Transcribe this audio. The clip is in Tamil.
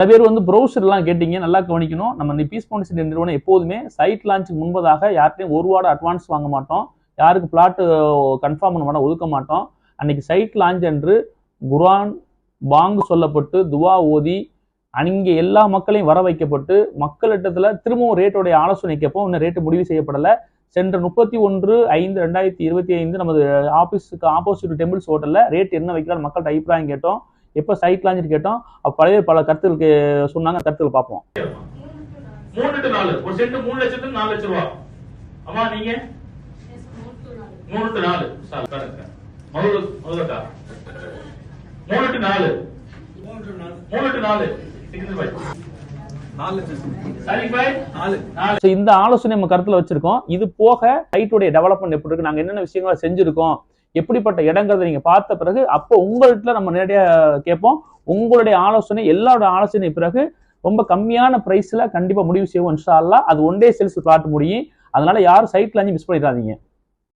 சில பேர் வந்து ப்ரௌசர்லாம் கேட்டீங்க, நல்லா கவனிக்கணும். நம்ம இந்த பீஸ் ஃபவுண்டேஷன் நிறுவனம் எப்போதுமே சைட் லான்ச்சுக்கு முன்பதாக யார்கிட்டையும் ஒரு வார்டு அட்வான்ஸ் வாங்க மாட்டோம். யாருக்கு பிளாட் கன்ஃபார்ம் பண்ண மாட்டோம், ஒதுக்க மாட்டோம். அன்னைக்கு சைட் லான்ச் அன்று குர்ஆன் பாங்கு சொல்லப்பட்டு துவா ஓதி அங்கே எல்லா மக்களையும் வர வைக்கப்பட்டு மக்களிடத்துல திரும்பவும் ரேட்டோடைய ஆலோசனை கேட்போம். இன்னும் ரேட்டு முடிவு செய்யப்படலை. சென்ற 31/5/2025 நமது ஆபீஸுக்கு ஆப்போசிட் டெம்பிள்ஸ் ஹோட்டல்ல ரேட் என்ன வைக்கிறான்னு மக்கள்கிட்ட அபிப்பிராயம் கேட்டோம். எப்போ சைட் லான்ச் கேட்டோம். பழைய பல கருத்துக்களுக்கு சொன்னாங்க. கருத்துக்கள் பார்ப்போம். 3/4 ஒரு சென்ட் 3 லட்சத்துக்கு 4 லட்சம் ரூபாய். அம்மா நீங்க 3/4 சார் கரெக்ட். முதல்ல 3/4 இந்த ஆலோசனை நம்ம கருத்துல வச்சிருக்கோம். இது போக சைட்டுடைய டெவலப்மெண்ட் எப்படி இருக்கு, நாங்க என்னென்ன விஷயங்களை செஞ்சிருக்கோம், எப்படிப்பட்ட இடங்கிறத நீங்க பார்த்த பிறகு அப்போ உங்கள்கிட்ட நம்ம நேரடியாக கேட்போம். உங்களுடைய ஆலோசனை எல்லாரோட ஆலோசனை பிறகு ரொம்ப கம்மியான பிரைஸ்ல கண்டிப்பா முடிவு செய்வோம் இன்ஷா அல்லாஹ். அது ஒன் டே சேல்ஸ் காட்ட முடியும். அதனால யாரும் சைட்ல மிஸ் பண்ணிடாதீங்க.